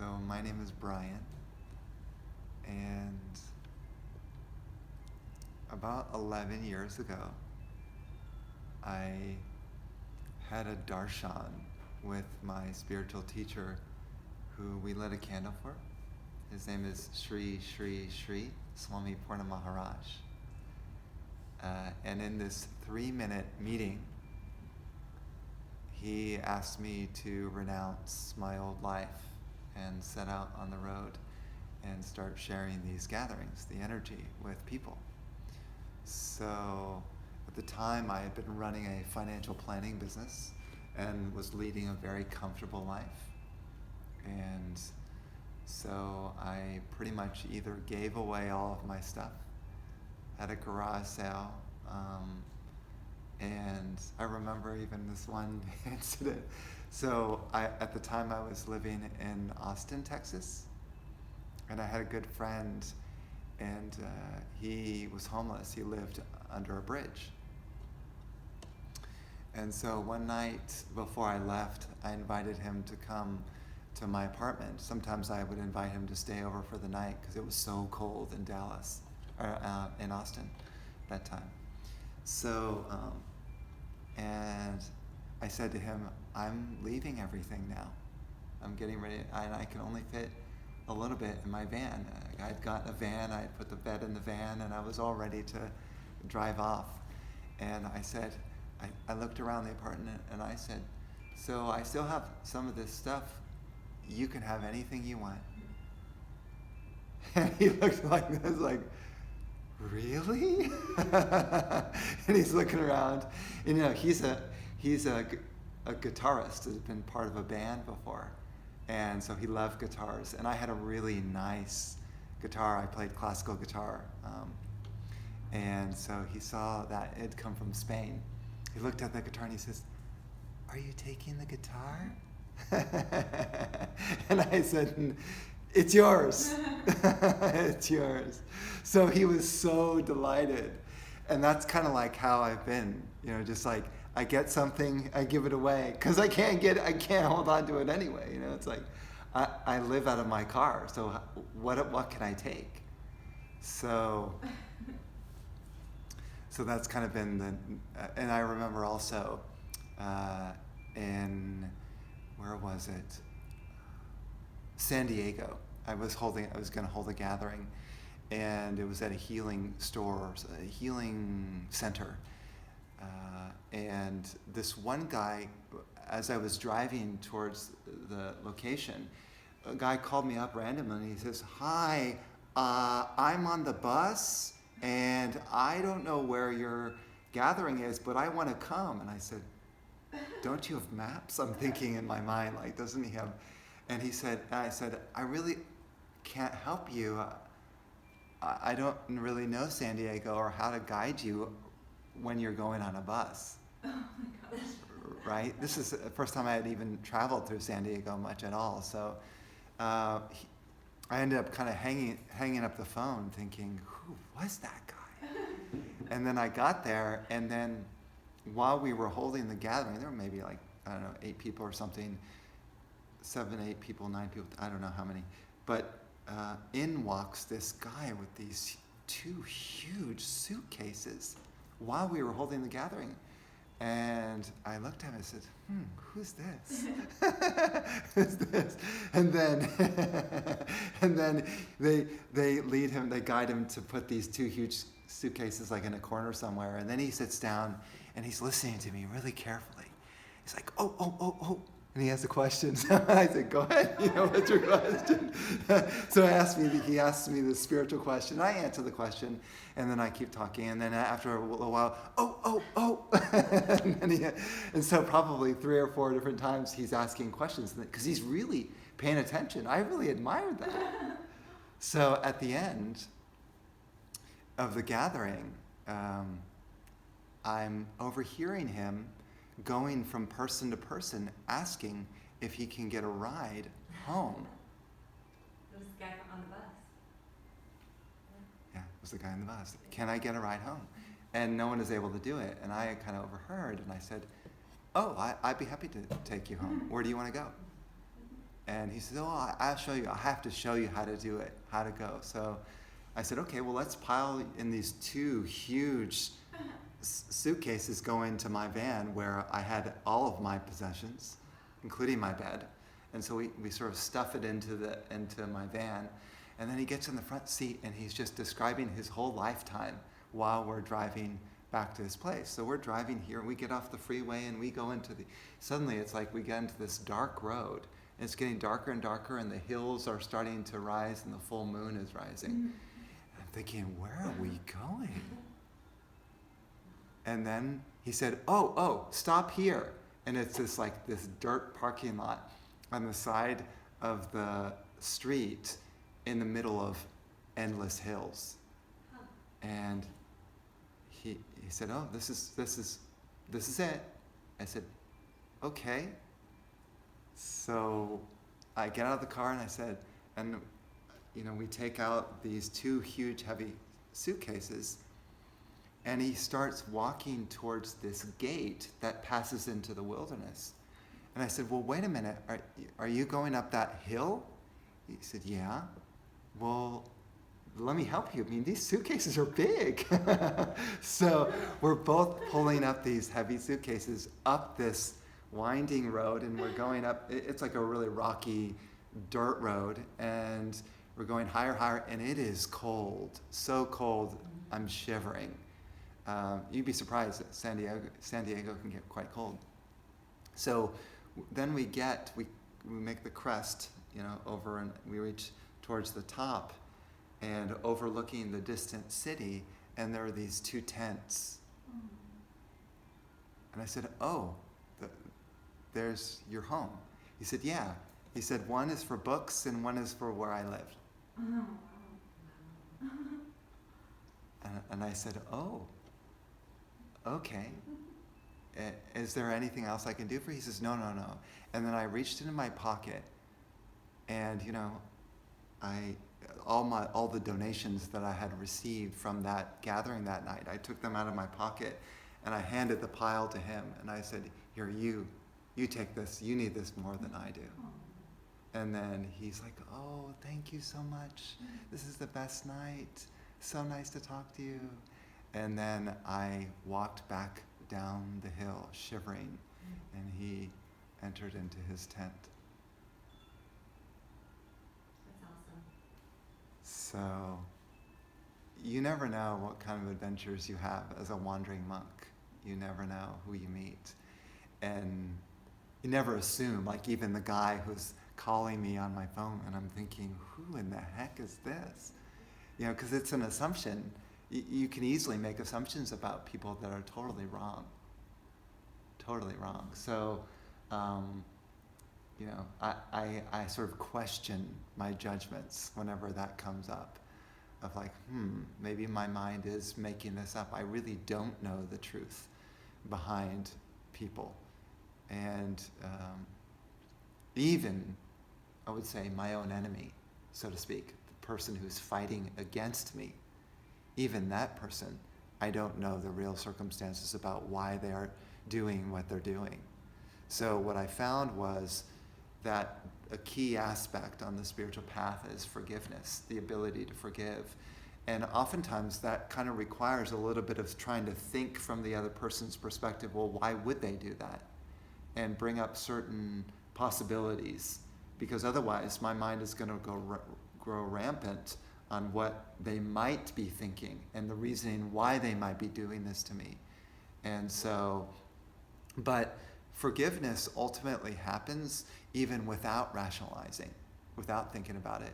So my name is Brian, and about 11 years ago, I had a darshan with my spiritual teacher who we lit a candle for. His name is Sri Swami Purna Maharaj. And in this 3-minute meeting, he asked me to renounce my old life and set out on the road and start sharing these gatherings, the energy, with people. So at the time, I had been running a financial planning business and was leading a very comfortable life. And so I pretty much either gave away all of my stuff, had a garage sale, and I remember even this one incident. So at the time I was living in Austin, Texas, and I had a good friend, and he was homeless. He lived under a bridge. And so one night before I left, I invited him to come to my apartment. Sometimes I would invite him to stay over for the night because it was so cold in Dallas, or in Austin at that time. So, and I said to him, I'm leaving everything now. I'm getting ready, and I can only fit a little bit in my van. I'd gotten a van, I had put the bed in the van, and I was all ready to drive off. And I said, I looked around the apartment and I said, so I still have some of this stuff. You can have anything you want. And he looked like this, like, really? And he's looking around, and you know, he's a guitarist, has been part of a band before, and so he loved guitars. And I had a really nice guitar. I played classical guitar, and so he saw that it had come from Spain. He looked at the guitar and he says, "Are you taking the guitar?" And I said, "It's yours." It's yours. So he was so delighted. And that's kind of like how I've been, you know, just like I get something, I give it away because I can't hold on to it anyway. You know, it's like I live out of my car. So what can I take? So that's kind of been and I remember also in, where was it? San Diego. I was going to hold a gathering, and it was at a healing store, a healing center. And this one guy, as I was driving towards the location, a guy called me up randomly and he says, "Hi, I'm on the bus and I don't know where your gathering is, but I want to come." And I said, "Don't you have maps?" I'm thinking in my mind, like, doesn't he have? And I said, "I really can't help you. I don't really know San Diego or how to guide you when you're going on a bus." Oh my gosh. Right? This is the first time I had even traveled through San Diego much at all. So I ended up kind of hanging up the phone thinking, who was that guy? And then I got there, and then while we were holding the gathering, there were maybe like, I don't know, 8 people or something, 7, 8 people, 9 people, I don't know how many. But in walks this guy with these 2 huge suitcases while we were holding the gathering. And I looked at him and said, who's this? Who's this? And then they lead him, they guide him to put these 2 huge suitcases like in a corner somewhere. And then he sits down and he's listening to me really carefully. He's like, oh. And he has a question. So I said, go ahead, what's your question? So he asked me the spiritual question. I answer the question, and then I keep talking. And then after a little while, oh. and so probably 3 or 4 different times he's asking questions because he's really paying attention. I really admired that. So at the end of the gathering, I'm overhearing him going from person to person, asking if he can get a ride home. It was the guy on the bus. Yeah, it was the guy on the bus. Can I get a ride home? And no one is able to do it. And I kind of overheard, and I said, I'd be happy to take you home. Where do you want to go? And he said, oh, I'll show you. I have to show you how to do it, how to go. So I said, okay, well, let's pile in these two huge suitcases go into my van where I had all of my possessions, including my bed. And so we sort of stuff it into my van. And then he gets in the front seat and he's just describing his whole lifetime while we're driving back to his place. So we're driving here, and we get off the freeway and we go into suddenly it's like we get into this dark road. And it's getting darker and darker, and the hills are starting to rise and the full moon is rising. I'm thinking, where are we going? And then he said, oh, stop here. And it's this dirt parking lot on the side of the street in the middle of endless hills. And he said, oh, this is it. I said, okay. So I get out of the car and I said, and we take out these two huge heavy suitcases, and he starts walking towards this gate that passes into the wilderness. And I said, well, wait a minute, are you going up that hill? He said, yeah. Well, let me help you. I mean, these suitcases are big. So we're both pulling up these heavy suitcases up this winding road, and we're going up. It's like a really rocky dirt road, and we're going higher, and it is cold. So cold, I'm shivering. You'd be surprised that San Diego can get quite cold. So then we make the crest, over, and we reach towards the top and overlooking the distant city, and there are these two tents. And I said, oh, there's your home. He said, yeah. He said, one is for books and one is for where I lived. And I said, oh, okay. Is there anything else I can do for you? He says, no. And then I reached into my pocket, and all the donations that I had received from that gathering that night, I took them out of my pocket and I handed the pile to him, and I said, here, you take this. You need this more than I do. And then he's like, oh, thank you so much. This is the best night. So nice to talk to you. And then I walked back down the hill shivering, and he entered into his tent. That's awesome. So you never know what kind of adventures you have as a wandering monk. You never know who you meet. And you never assume, like even the guy who's calling me on my phone, and I'm thinking, who in the heck is this? Because it's an assumption. You can easily make assumptions about people that are totally wrong. Totally wrong. So, I sort of question my judgments whenever that comes up, of like, maybe my mind is making this up. I really don't know the truth behind people. And even, I would say, my own enemy, so to speak, the person who's fighting against me, even that person, I don't know the real circumstances about why they are doing what they're doing. So what I found was that a key aspect on the spiritual path is forgiveness, the ability to forgive. And oftentimes that kind of requires a little bit of trying to think from the other person's perspective, well, why would they do that? And bring up certain possibilities, because otherwise my mind is going to grow rampant on what they might be thinking and the reasoning why they might be doing this to me. And so, but forgiveness ultimately happens even without rationalizing, without thinking about it.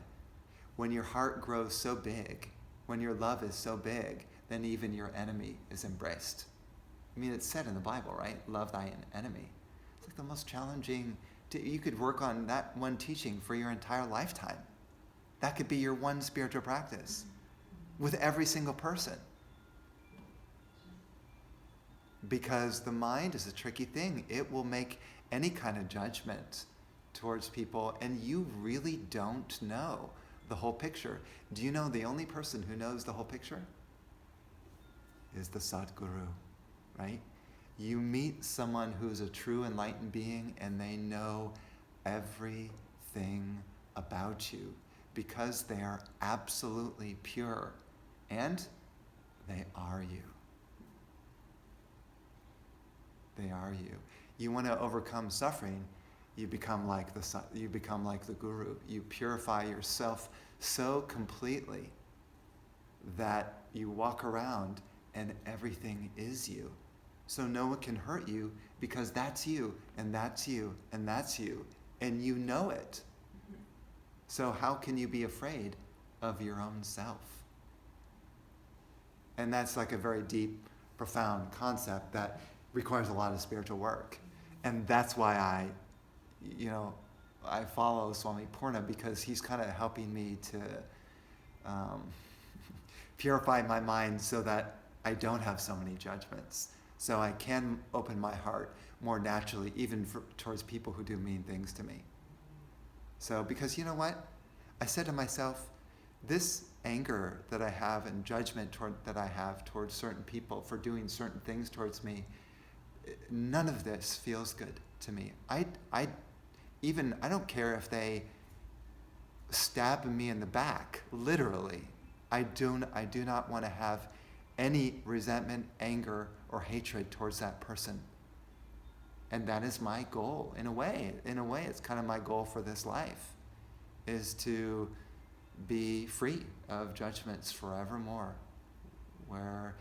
When your heart grows so big, when your love is so big, then even your enemy is embraced. I mean, it's said in the Bible, right? Love thy enemy. It's like the most challenging. You could work on that one teaching for your entire lifetime. That could be your one spiritual practice with every single person. Because the mind is a tricky thing. It will make any kind of judgment towards people, and you really don't know the whole picture. Do you know the only person who knows the whole picture is the Sadguru, right? You meet someone who's a true enlightened being, and they know everything thing about you because they are absolutely pure and they are you. They are you. You want to overcome suffering, you become like the guru. You purify yourself so completely that you walk around and everything is you. So no one can hurt you because that's you, and that's you, and that's you, and you know it. So how can you be afraid of your own self? And that's like a very deep, profound concept that requires a lot of spiritual work. And that's why I follow Swami Purna, because he's kind of helping me to purify my mind so that I don't have so many judgments. So I can open my heart more naturally, even towards people who do mean things to me. So, because you know what? I said to myself, this anger that I have and judgment that I have towards certain people for doing certain things towards me, none of this feels good to me. I don't care if they stab me in the back, literally. I do not want to have any resentment, anger, or hatred towards that person. And that is my goal, in a way. In a way, it's kind of my goal for this life, is to be free of judgments forevermore, where,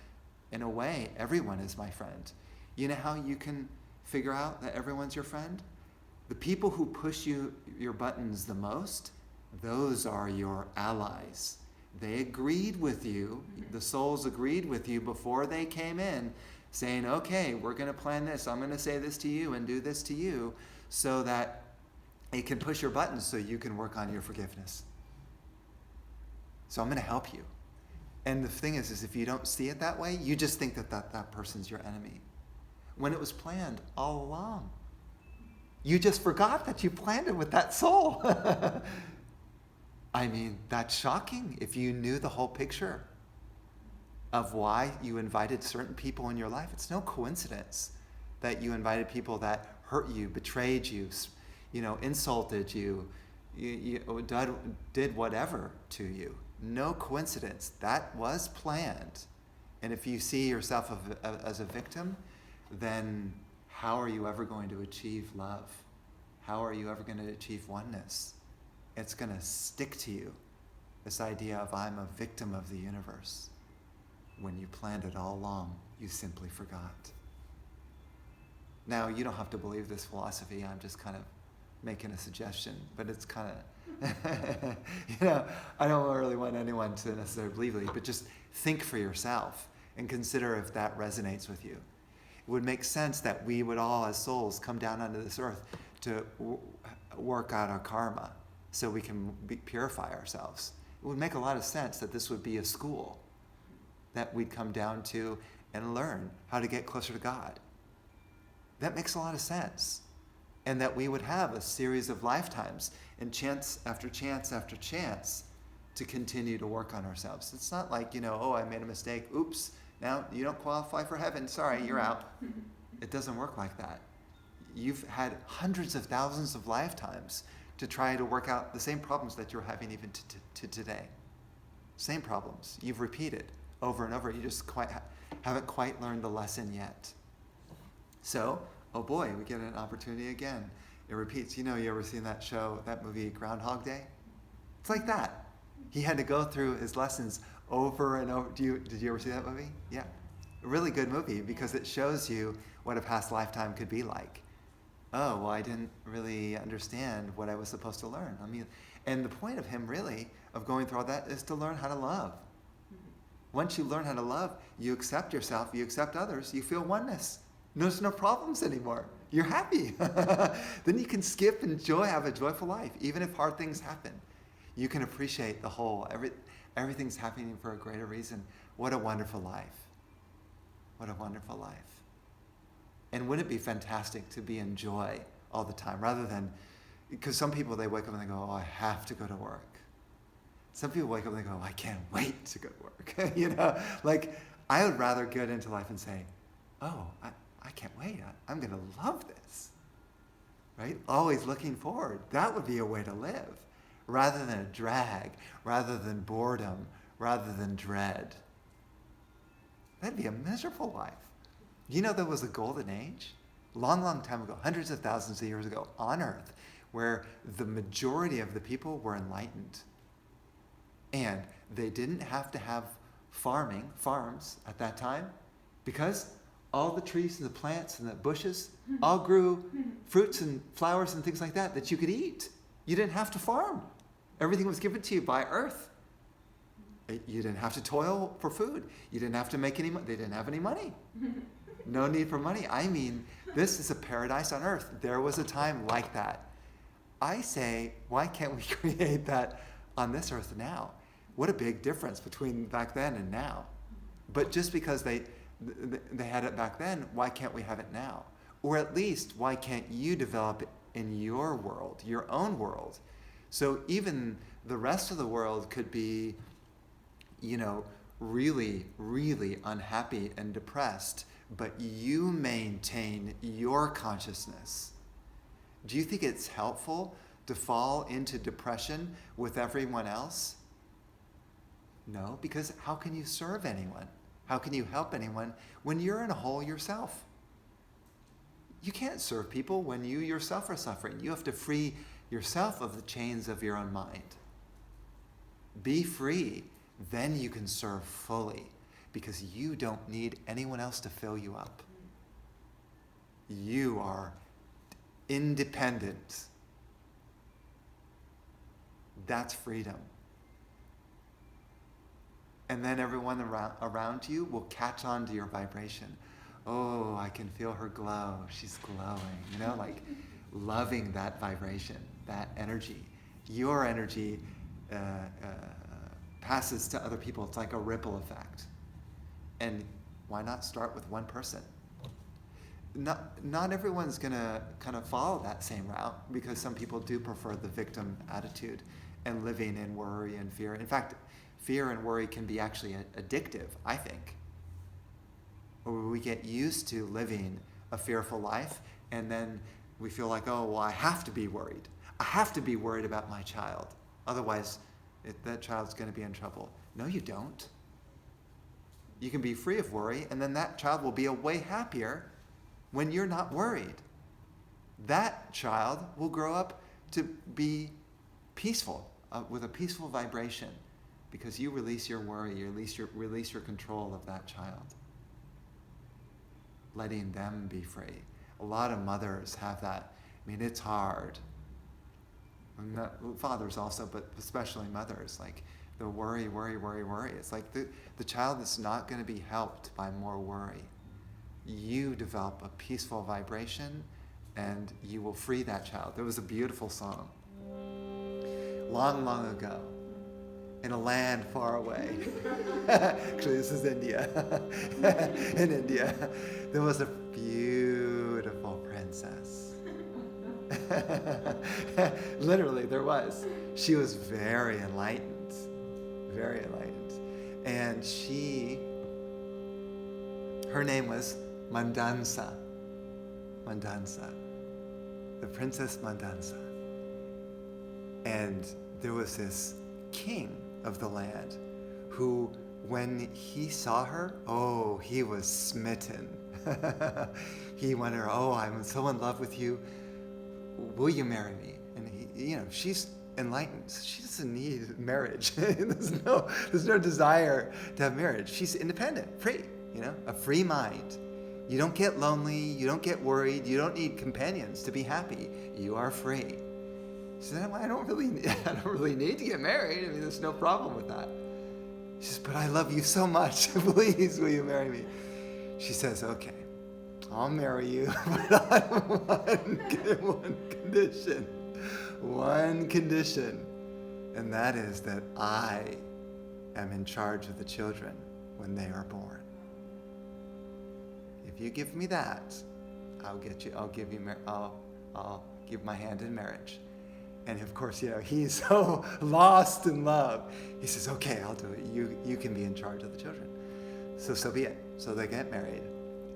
in a way, everyone is my friend. You know how you can figure out that everyone's your friend? The people who push your buttons the most, those are your allies. They agreed with you, the souls agreed with you before they came in, saying, okay, we're going to plan this, I'm going to say this to you and do this to you, so that it can push your buttons so you can work on your forgiveness. So I'm going to help you. And the thing is if you don't see it that way, you just think that person's your enemy, when it was planned all along. You just forgot that you planned it with that soul. I mean, that's shocking if you knew the whole picture of why you invited certain people in your life. It's no coincidence that you invited people that hurt you, betrayed you, insulted you, did whatever to you. No coincidence. That was planned. And if you see yourself as a victim, then how are you ever going to achieve love? How are you ever going to achieve oneness? It's going to stick to you, this idea of I'm a victim of the universe. When you planned it all along, you simply forgot. Now, you don't have to believe this philosophy. I'm just kind of making a suggestion, but it's kind of, I don't really want anyone to necessarily believe it, but just think for yourself and consider if that resonates with you. It would make sense that we would all, as souls, come down onto this earth to work out our karma so we can purify ourselves. It would make a lot of sense that this would be a school that we'd come down to and learn how to get closer to God. That makes a lot of sense. And that we would have a series of lifetimes and chance after chance after chance to continue to work on ourselves. It's not like, I made a mistake. Oops, now you don't qualify for heaven. Sorry, you're out. It doesn't work like that. You've had hundreds of thousands of lifetimes to try to work out the same problems that you're having even to today. Same problems. You've repeated over and over. You just haven't quite learned the lesson yet. So, oh boy, we get an opportunity again. It repeats. You ever seen that show, that movie, Groundhog Day? It's like that. He had to go through his lessons over and over. Did you ever see that movie? Yeah. A really good movie because it shows you what a past lifetime could be like. Oh, well, I didn't really understand what I was supposed to learn. And the point of him really, of going through all that, is to learn how to love. Once you learn how to love, you accept yourself, you accept others, you feel oneness. There's no problems anymore. You're happy. Then you can skip and have a joyful life, even if hard things happen. You can appreciate the whole. Everything's happening for a greater reason. What a wonderful life. What a wonderful life. And wouldn't it be fantastic to be in joy all the time, rather than, because some people, they wake up and they go, oh, I have to go to work. Some people wake up and they go, I can't wait to go to work. I would rather get into life and say, oh, I can't wait. I'm going to love this. right? Always looking forward. That would be a way to live, rather than a drag, rather than boredom, rather than dread. That'd be a miserable life. You know, there was a golden age, long, long time ago, hundreds of thousands of years ago, on Earth, where the majority of the people were enlightened. And they didn't have to have farms at that time, because all the trees and the plants and the bushes all grew fruits and flowers and things like that you could eat. You didn't have to farm. Everything was given to you by Earth. You didn't have to toil for food. You didn't have to make any money. They didn't have any money. No need for money. I mean, this is a paradise on Earth. There was a time like that. I say, why can't we create that on this Earth now? What a big difference between back then and now. But just because they had it back then, why can't we have it now? Or at least, why can't you develop it in your world, your own world? So even the rest of the world could be, really, really unhappy and depressed, but you maintain your consciousness. Do you think it's helpful to fall into depression with everyone else? No, because how can you serve anyone? How can you help anyone when you're in a hole yourself? You can't serve people when you yourself are suffering. You have to free yourself of the chains of your own mind. Be free, then you can serve fully, because you don't need anyone else to fill you up. You are independent. That's freedom. And then everyone around you will catch on to your vibration. Oh, I can feel her glow. She's glowing. Like loving that vibration, that energy. Your energy passes to other people. It's like a ripple effect. And why not start with one person? Not everyone's going to kind of follow that same route, because some people do prefer the victim attitude and living in worry and fear. In fact, fear and worry can be actually addictive, I think. Or we get used to living a fearful life, and then we feel like, oh, well, I have to be worried. I have to be worried about my child. Otherwise, that child's going to be in trouble. No, you don't. You can be free of worry, and then that child will be way happier when you're not worried. That child will grow up to be peaceful, with a peaceful vibration, because you release your worry, you release your control of that child. Letting them be free. A lot of mothers have that. I mean, it's hard. Fathers also, but especially mothers. Like the worry. It's like the child is not going to be helped by more worry. You develop a peaceful vibration, and you will free that child. There was a beautiful song long, long ago, in a land far away. Actually, this is India. In India, there was a beautiful princess. Literally, there was. She was very enlightened. Very enlightened. And her name was Mandansa. Mandansa. The Princess Mandansa. And there was this king of the land who, when he saw her, oh, he was smitten. He went, oh, I'm so in love with you. Will you marry me? And she's enlightened. She doesn't need marriage. There's no desire to have marriage. She's independent, free, a free mind. You don't get lonely. You don't get worried. You don't need companions to be happy. You are free. She said, I don't really need to get married. I mean, there's no problem with that. She says, but I love you so much. Please, will you marry me? She says, okay, I'll marry you, but on one condition. One condition. And that is that I am in charge of the children when they are born. If you give me that, I'll give my hand in marriage. And of course, he's so lost in love. He says, okay, I'll do it. You can be in charge of the children. So be it. So they get married.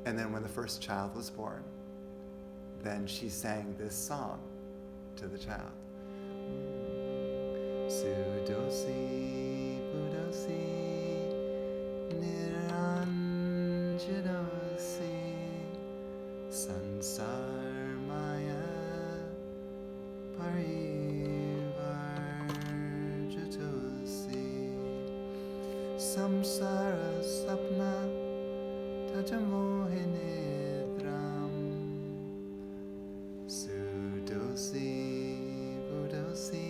And then when the first child was born, then she sang this song to the child. Sudosi Budosi Niranjanosi Sansar Maya Parivarjatosi Samsara Sapna Tajamohinidram Sudosi Budosi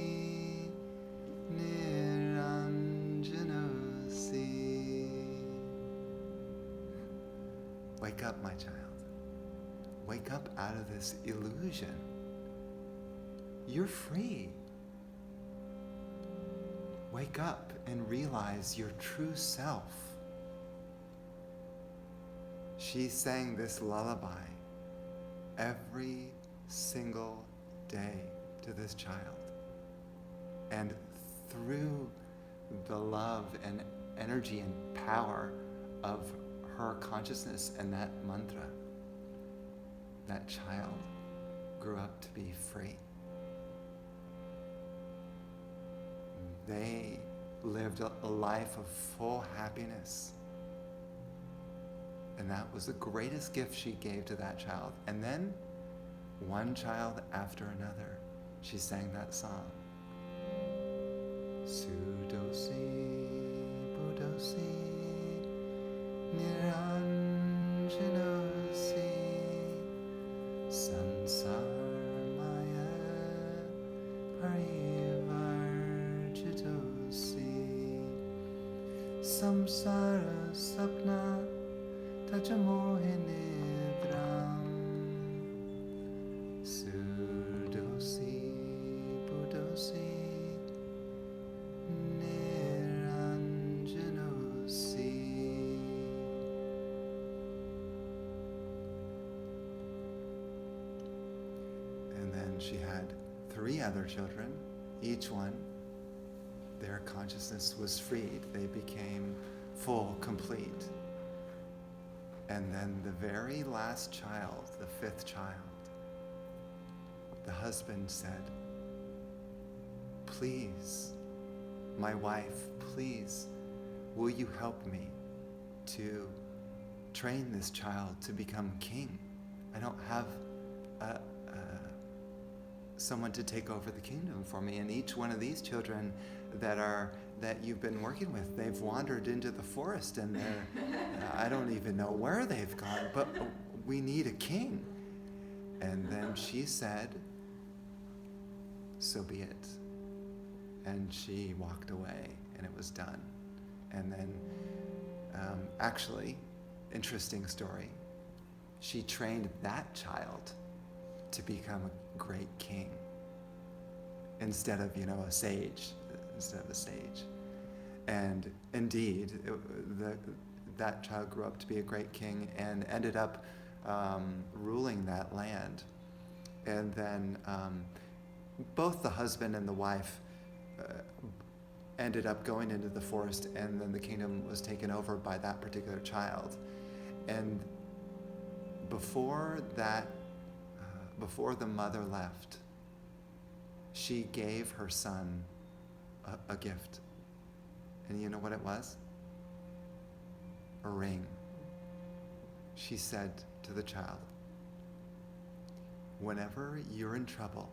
Niranjanosi. Wake up, my child. Wake up out of this illusion. You're free. Wake up and realize your true self. She sang this lullaby every single day to this child. And through the love and energy and power of her consciousness and that mantra, that child grew up to be free. They lived a life of full happiness. And that was the greatest gift she gave to that child. And then, one child after another, she sang that song. Sudosi, Budosi, Niranjanosi, Sansar Maya Parivarjatosi, Samsara Sapna Tajamohinidram, Sudosi, Budosi, Niranjanosi. And then she had 3 other children. Each one, their consciousness was freed. They became full, complete. And then the very last child, the 5th child, the husband said, "Please, my wife, please, will you help me to train this child to become king? I don't have someone to take over the kingdom for me. And each one of these children that you've been working with, they've wandered into the forest and I don't even know where they've gone, but we need a king." And then she said, "So be it." And she walked away and it was done. And then, actually, interesting story, she trained that child to become a great king instead of, a sage. And indeed, that child grew up to be a great king and ended up ruling that land. And then both the husband and the wife ended up going into the forest, and then the kingdom was taken over by that particular child. And before the mother left, she gave her son a gift. And you know what it was? A ring. She said to the child, "Whenever you're in trouble,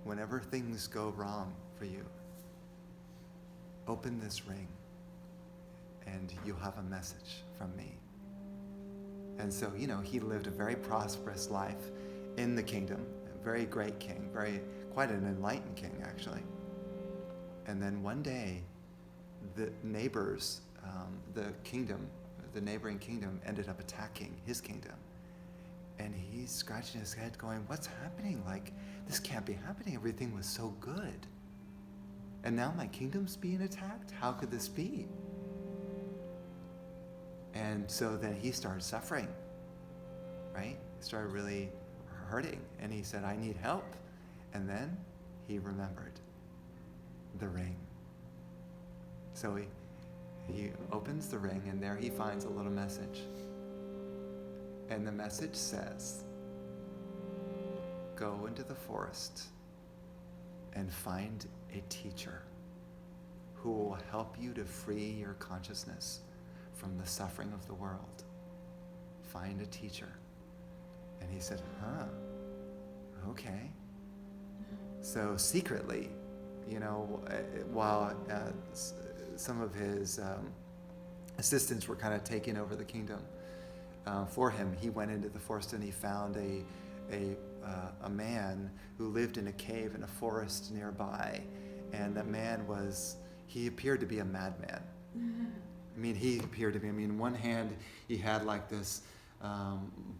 whenever things go wrong for you, open this ring and you'll have a message from me." And so, he lived a very prosperous life in the kingdom, a very great king, quite an enlightened king, actually. And then one day, the neighbors, the neighboring kingdom ended up attacking his kingdom. And he's scratching his head going, "What's happening? This can't be happening. Everything was so good. And now my kingdom's being attacked? How could this be?" And so then he started suffering, right? He started really hurting. And he said, "I need help." And then he remembered the ring. So he opens the ring, and there he finds a little message. And the message says, go into the forest and find a teacher who will help you to free your consciousness from the suffering of the world. Find a teacher. And he said, okay. So secretly, while some of his assistants were kind of taking over the kingdom for him, he went into the forest and he found a man who lived in a cave in a forest nearby. And that man he appeared to be a madman. He appeared to be, one hand he had like this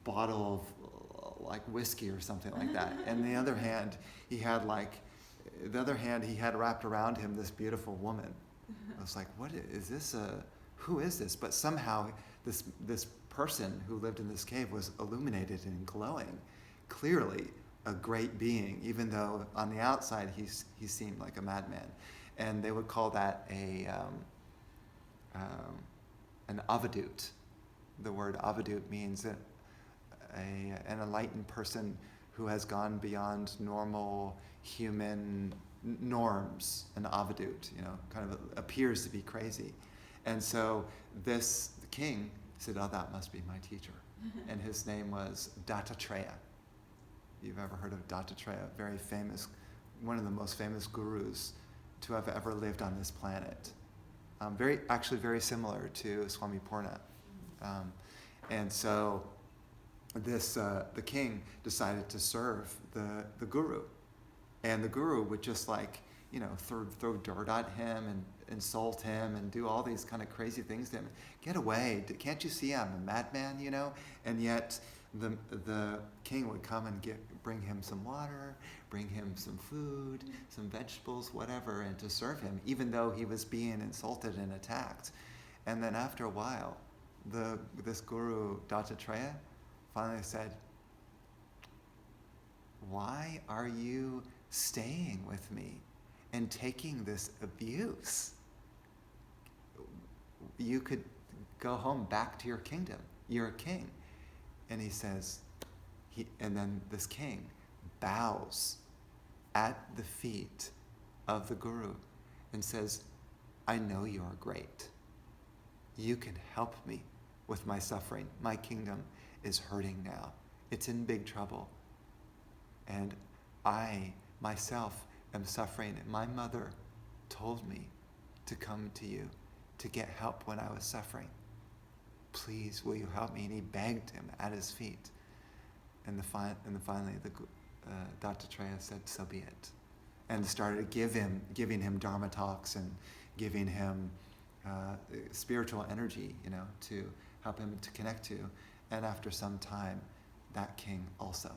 bottle of like whiskey or something like that. And the other hand he had wrapped around him this beautiful woman. I was like, what is this? Who is this? But somehow this person who lived in this cave was illuminated and glowing, clearly a great being, even though on the outside he seemed like a madman. And they would call that an avadut. The word avadut means an enlightened person who has gone beyond normal human norms. An avadut, kind of appears to be crazy. And so the king said, that must be my teacher. And his name was Dattatreya. You've ever heard of Dattatreya? Very famous, one of the most famous gurus to have ever lived on this planet. Very similar to Swami Purna. And so the king decided to serve the guru. And the guru would just throw dirt at him and insult him and do all these kind of crazy things to him. Get away. Can't you see I'm a madman, And yet the king would come and bring him some water, bring him some food, some vegetables, whatever, and to serve him, even though he was being insulted and attacked. And then after a while, this guru, Dattatreya, finally said, why are you staying with me and taking this abuse? You could go home back to your kingdom. You're a king. And he says, and then this king bows at the feet of the guru and says, I know you are great. You can help me with my suffering. My kingdom is hurting now. It's in big trouble. And I myself am suffering. My mother told me to come to you to get help when I was suffering. Please, will you help me? And he begged him at his feet. And finally, Dattatreya said, so be it. And started giving him Dharma talks and giving him spiritual energy, to help him to connect to. And after some time, that king also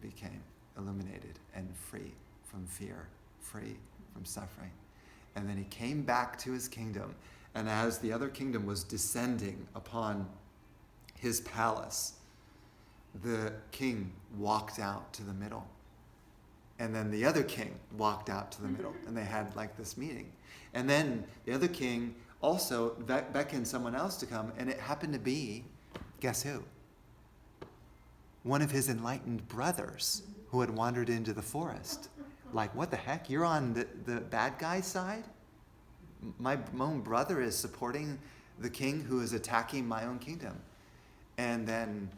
became illuminated and free from fear, free from suffering. And then he came back to his kingdom. And as the other kingdom was descending upon his palace, the king walked out to the middle. And then the other king walked out to the middle. And they had this meeting. And then the other king also beckoned someone else to come. And it happened to be, guess who? One of his enlightened brothers who had wandered into the forest. What the heck? You're on the bad guy's side? My own brother is supporting the king who is attacking my own kingdom. And then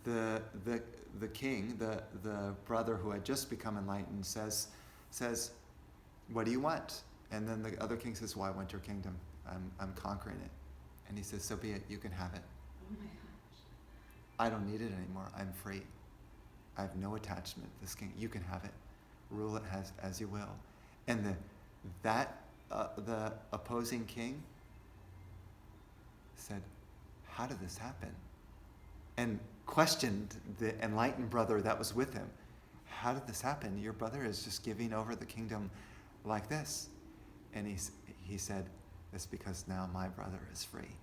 the king, the brother who had just become enlightened, says, what do you want? And then the other king says, well, I want your kingdom. I'm conquering it. And he says, so be it. You can have it. Oh my gosh. I don't need it anymore. I'm free. I have no attachment to this king. You can have it. Rule it as you will. And the opposing king said, how did this happen? And questioned the enlightened brother that was with him. How did this happen? Your brother is just giving over the kingdom like this. And he said, it's because now my brother is free.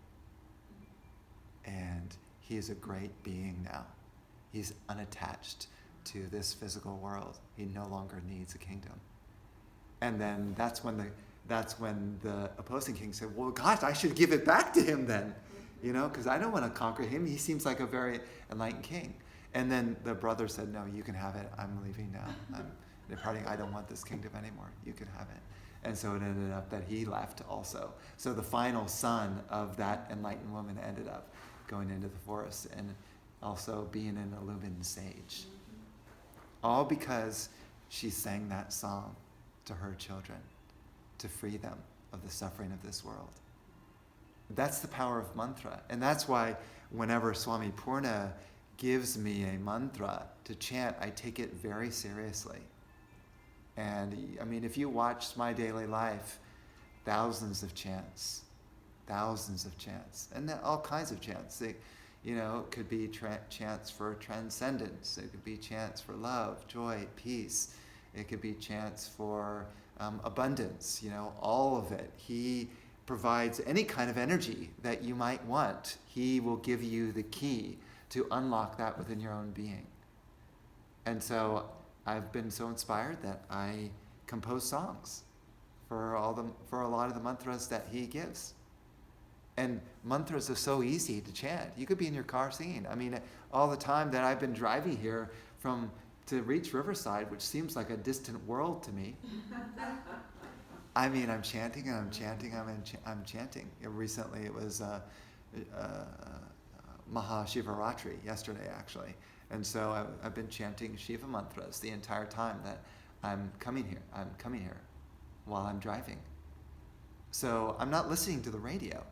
And he is a great being now. He's unattached to this physical world. He no longer needs a kingdom. And then that's when the opposing king said, well, gosh, I should give it back to him then, because I don't want to conquer him. He seems like a very enlightened king. And then the brother said, no, you can have it. I'm leaving now. I'm departing. I don't want this kingdom anymore. You can have it. And so it ended up that he left also. So the final son of that enlightened woman ended up going into the forest and also being an illumined sage. All because she sang that song to her children to free them of the suffering of this world. That's the power of mantra. And that's why whenever Swami Purna gives me a mantra to chant, I take it very seriously. And I mean, if you watched my daily life, thousands of chants, and then all kinds of chants. It could be chants for transcendence. It could be chants for love, joy, peace. It could be chants for abundance. All of it. He provides any kind of energy that you might want. He will give you the key to unlock that within your own being. And so I've been so inspired that I compose songs for a lot of the mantras that he gives. And mantras are so easy to chant. You could be in your car singing. I mean, all the time that I've been driving here to reach Riverside, which seems like a distant world to me. I mean, I'm chanting and I'm chanting. I'm chanting. Recently, it was Mahashivaratri yesterday, actually. And so I've been chanting Shiva mantras the entire time that I'm coming here. I'm coming here while I'm driving. So I'm not listening to the radio.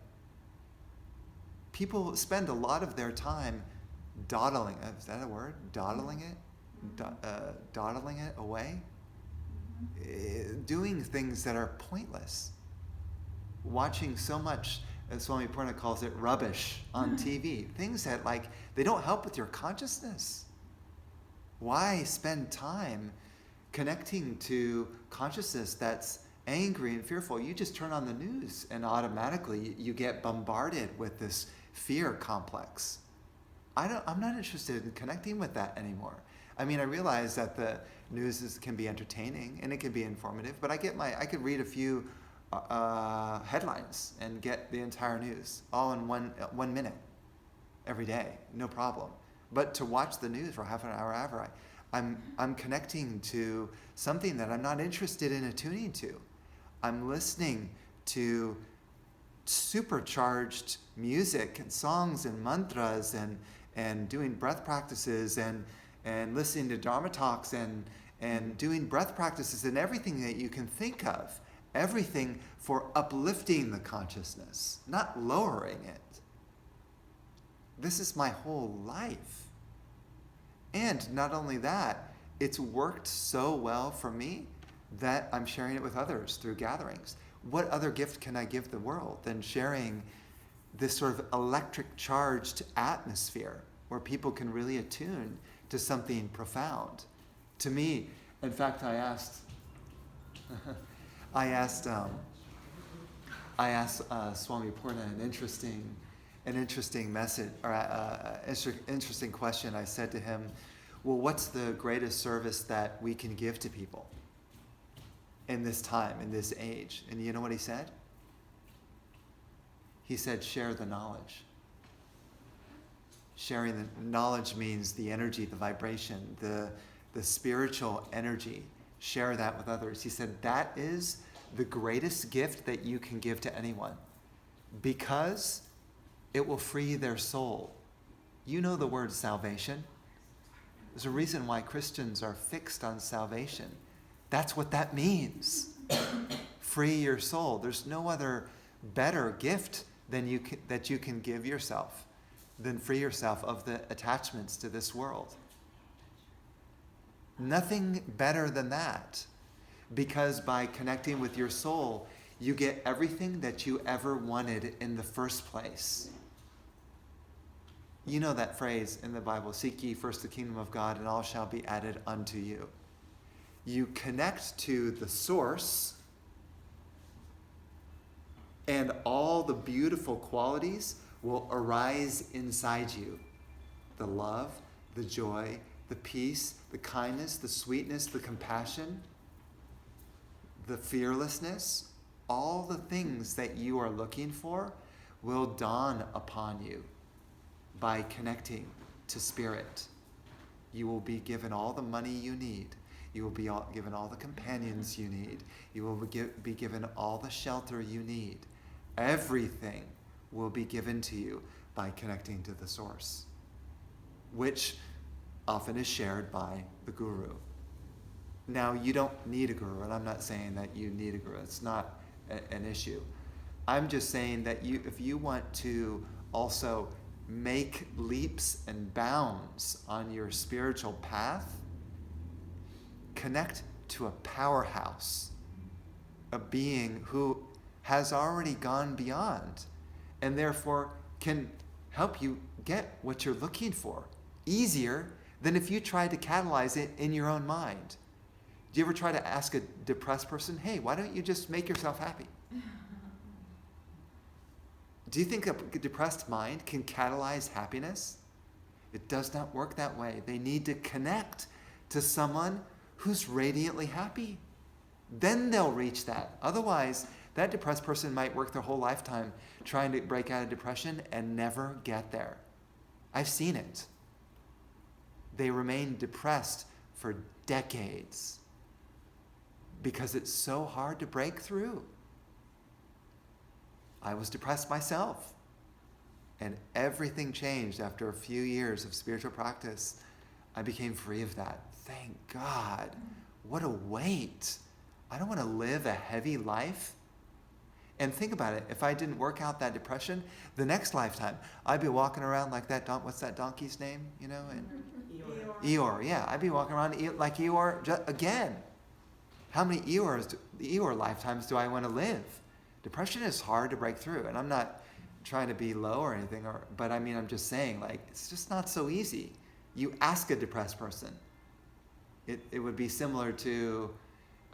People spend a lot of their time dawdling. Is that a word? Dawdling it? Dawdling it away? Doing things that are pointless. Watching so much, as Swami Purna calls it, rubbish on TV. Things that, they don't help with your consciousness. Why spend time connecting to consciousness that's angry and fearful? You just turn on the news and automatically you get bombarded with this fear complex. I'm not interested in connecting with that anymore. I mean, I realize that the news can be entertaining and it can be informative, but I could read a few headlines and get the entire news all in 1 minute every day, no problem. But to watch the news for half an hour, I'm connecting to something that I'm not interested in attuning to. I'm listening to supercharged music and songs and mantras and doing breath practices and listening to Dharma talks and doing breath practices and everything that you can think of. Everything for uplifting the consciousness, not lowering it. This is my whole life. And not only that, it's worked so well for me that I'm sharing it with others through gatherings. What other gift can I give the world than sharing this sort of electric charged atmosphere where people can really attune to something profound? To me, in fact, I asked Swami Purna an interesting message, or interesting question. I said to him, well, what's the greatest service that we can give to people in this time, in this age? And you know what he said? He said, share the knowledge. Sharing the knowledge means the energy, the vibration, the spiritual energy. Share that with others. He said, that is the greatest gift that you can give to anyone because it will free their soul. You know the word salvation. There's a reason why Christians are fixed on salvation. That's what that means. Free your soul. There's no other better gift that you can give yourself than free yourself of the attachments to this world. Nothing better than that. Because by connecting with your soul, you get everything that you ever wanted in the first place. You know that phrase in the Bible, seek ye first the kingdom of God and all shall be added unto you. You connect to the source and all the beautiful qualities will arise inside you. The love, the joy, the peace, the kindness, the sweetness, the compassion, the fearlessness, all the things that you are looking for will dawn upon you by connecting to spirit. You will be given all the money you need. You will be given all the companions you need. You will be given all the shelter you need. Everything will be given to you by connecting to the source, which often is shared by the guru. Now, you don't need a guru, and I'm not saying that you need a guru. It's not an issue. I'm just saying that if you want to also make leaps and bounds on your spiritual path, connect to a powerhouse, a being who has already gone beyond and therefore can help you get what you're looking for easier than if you tried to catalyze it in your own mind. Do you ever try to ask a depressed person, hey, why don't you just make yourself happy? Do you think a depressed mind can catalyze happiness? It does not work that way. They need to connect to someone who's radiantly happy. Then they'll reach that. Otherwise, that depressed person might work their whole lifetime trying to break out of depression and never get there. I've seen it. They remain depressed for decades because it's so hard to break through. I was depressed myself, and everything changed after a few years of spiritual practice. I became free of that. Thank God. What a weight. I don't want to live a heavy life. And think about it. If I didn't work out that depression, the next lifetime, I'd be walking around like that. What's that donkey's name? You know, and Eeyore. Yeah, I'd be walking around like Eeyore again. How many Eeyore lifetimes do I want to live? Depression is hard to break through, and I'm not trying to be low or anything, but I mean, I'm just saying, like, it's just not so easy. You ask a depressed person. It would be similar to,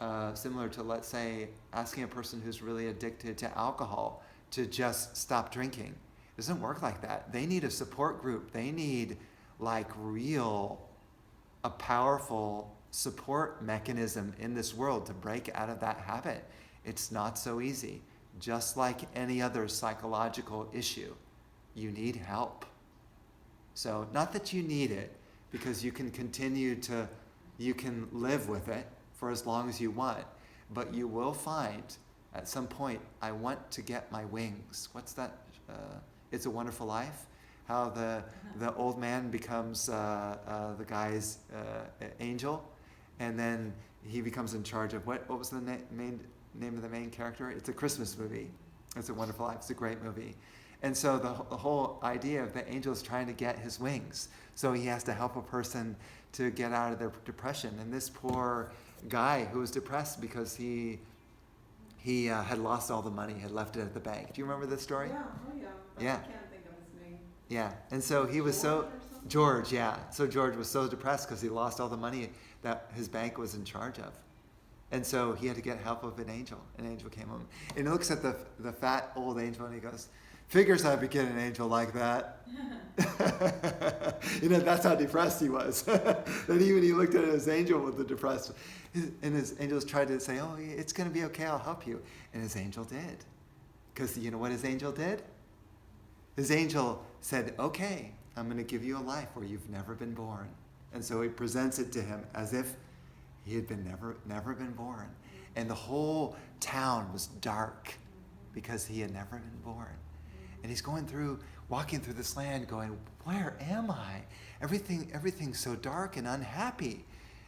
let's say, asking a person who's really addicted to alcohol to just stop drinking. It doesn't work like that. They need a support group. They need, like, a powerful support mechanism in this world to break out of that habit. It's not so easy. Just like any other psychological issue, you need help. So, not that you need it, because you can you can live with it for as long as you want, but you will find at some point, I want to get my wings. What's that? It's a Wonderful Life? How the old man becomes the guy's angel, and then he becomes in charge of what was the name of the main character? It's a Christmas movie. It's a Wonderful Life. It's a great movie. And so the whole idea of the angel is trying to get his wings. So he has to help a person to get out of their depression. And this poor guy who was depressed because he had lost all the money, had left it at the bank. Do you remember this story? Yeah, oh yeah. But Yeah. I can't think of his name. Yeah. And so he was George, yeah. So George was so depressed because he lost all the money that his bank was in charge of. And so he had to get help of an angel. An angel came home. And he looks at the fat old angel and he goes, figures I would get an angel like that. That's how depressed he was. That even he looked at his angel with the depressed. And his angels tried to say, oh, it's going to be okay, I'll help you. And his angel did. Because you know what his angel did? His angel said, okay, I'm going to give you a life where you've never been born. And so he presents it to him as if he had been never been born. And the whole town was dark because he had never been born. And he's walking through this land going, where am I? Everything's so dark and unhappy.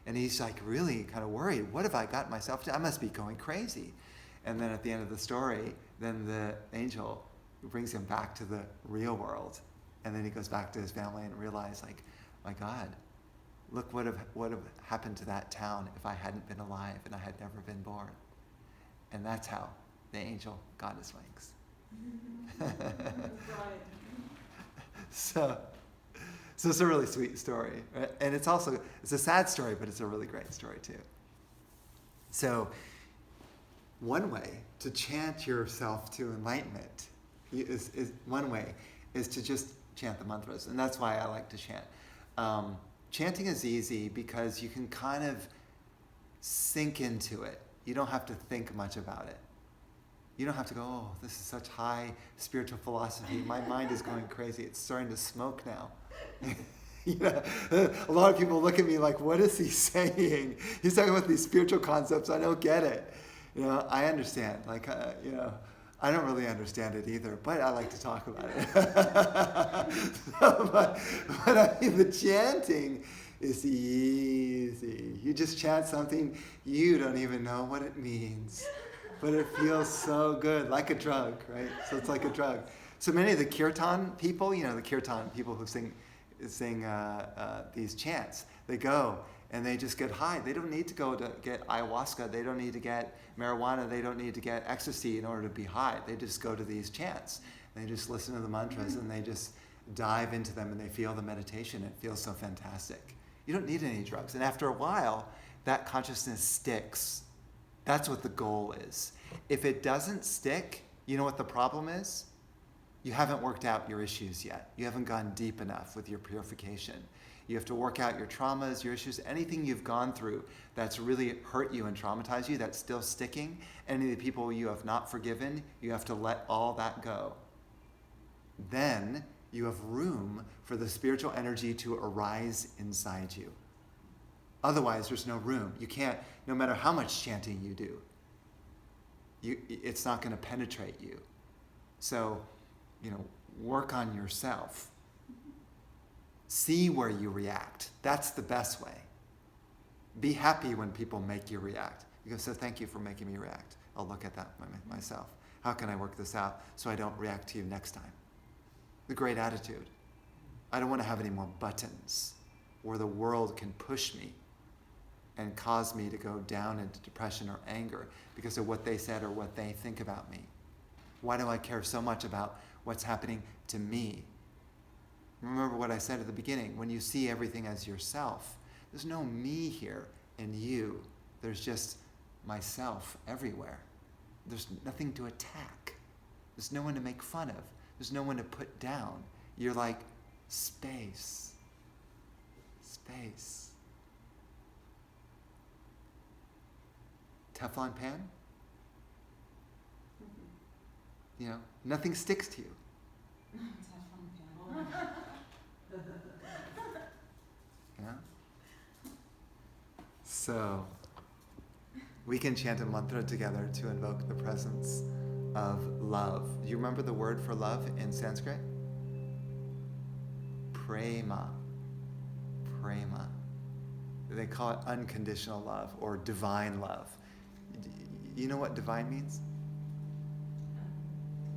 And he's like really kind of worried. What have I got myself to? I must be going crazy. And then at the end of the story, then the angel brings him back to the real world. And then he goes back to his family and realizes, like, my God, look what have happened to that town if I hadn't been alive and I had never been born. And that's how the angel got his wings. Right. So it's a really sweet story, right? And it's a sad story, but it's a really great story too. So one way to chant yourself to enlightenment is one way is to just chant the mantras, and that's why I like to chant. Chanting is easy because you can kind of sink into it. You don't have to think much about it. You don't have to go, oh, this is such high spiritual philosophy. My mind is going crazy. It's starting to smoke now. A lot of people look at me like, what is he saying? He's talking about these spiritual concepts. I don't get it. I understand. I don't really understand it either, but I like to talk about it. but I mean, the chanting is easy. You just chant something, you don't even know what it means, but it feels so good, like a drug, right? So it's like a drug. So many of the kirtan people, the kirtan people who sing these chants, they go and they just get high. They don't need to go to get ayahuasca. They don't need to get marijuana. They don't need to get ecstasy in order to be high. They just go to these chants. They just listen to the mantras and they just dive into them and they feel the meditation. It feels so fantastic. You don't need any drugs. And after a while, that consciousness sticks. That's what the goal is. If it doesn't stick, you know what the problem is? You haven't worked out your issues yet. You haven't gone deep enough with your purification. You have to work out your traumas, your issues, anything you've gone through that's really hurt you and traumatized you, that's still sticking. Any of the people you have not forgiven, you have to let all that go. Then you have room for the spiritual energy to arise inside you. Otherwise, there's no room. You can't, no matter how much chanting you do, it's not going to penetrate you. So, work on yourself. See where you react. That's the best way. Be happy when people make you react. You go, so thank you for making me react. I'll look at that myself. How can I work this out so I don't react to you next time? The great attitude. I don't want to have any more buttons where the world can push me and cause me to go down into depression or anger because of what they said or what they think about me. Why do I care so much about what's happening to me? Remember what I said at the beginning. When you see everything as yourself, there's no me here and you. There's just myself everywhere. There's nothing to attack. There's no one to make fun of. There's no one to put down. You're like space. Space. Teflon pan? Nothing sticks to you. Yeah? So, we can chant a mantra together to invoke the presence of love. Do you remember the word for love in Sanskrit? Prema. Prema. They call it unconditional love or divine love. You know what divine means?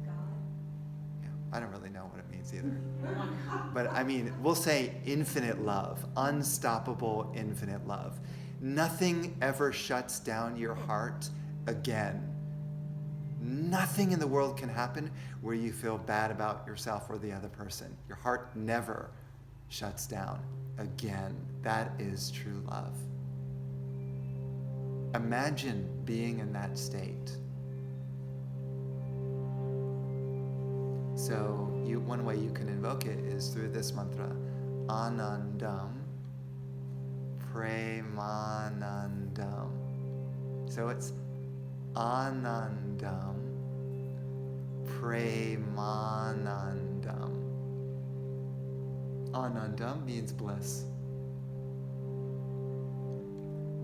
God. Yeah, I don't really know what it means either. But I mean, we'll say infinite love, unstoppable infinite love. Nothing ever shuts down your heart again. Nothing in the world can happen where you feel bad about yourself or the other person. Your heart never shuts down again. That is true love. Imagine being in that state. So one way you can invoke it is through this mantra, Anandam Premanandam. So it's Anandam Premanandam. Anandam means bliss.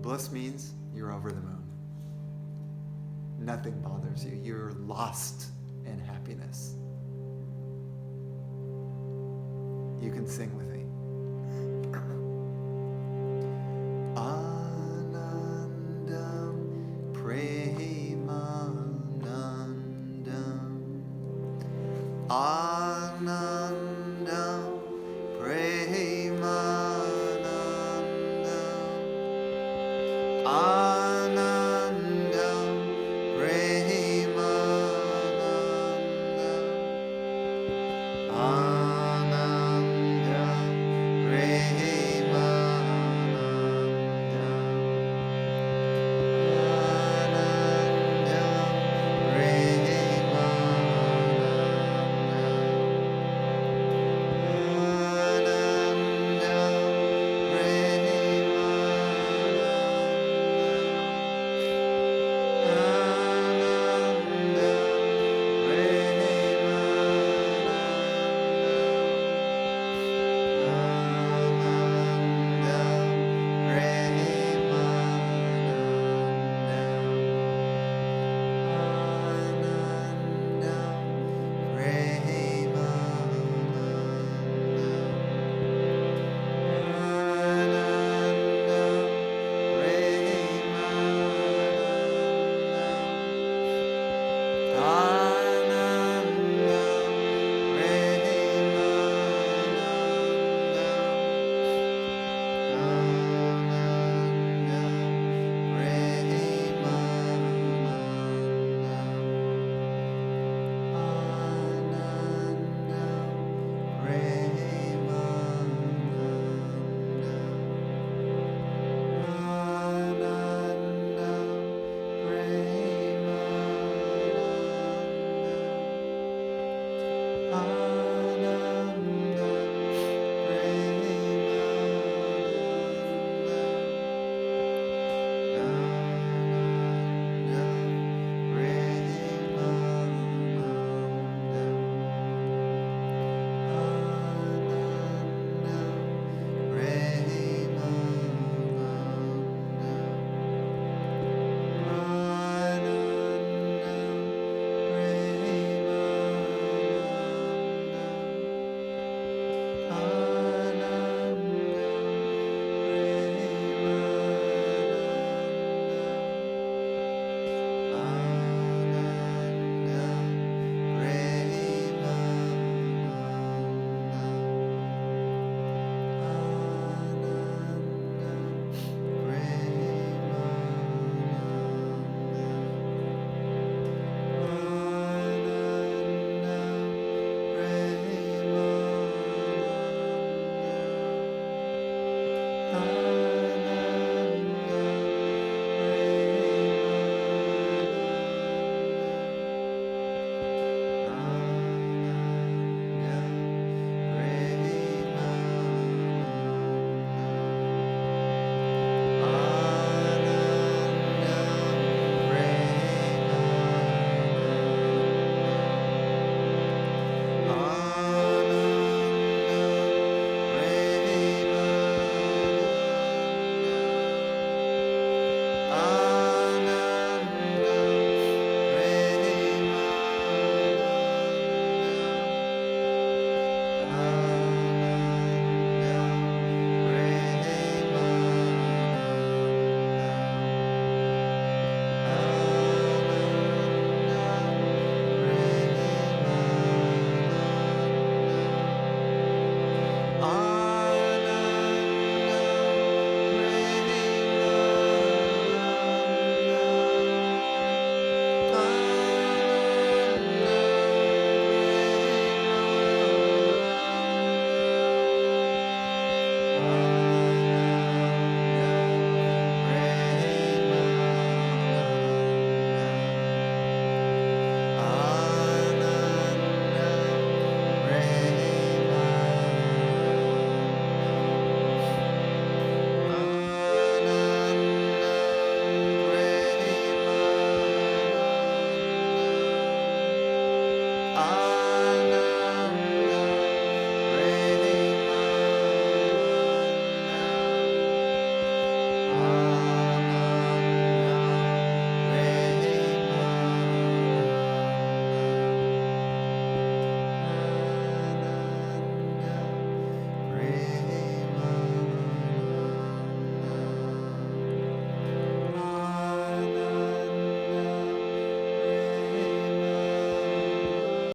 Bliss means you're over the moon. Nothing bothers you. You're lost in happiness. You can sing with me. Anandam Premanandam Anandam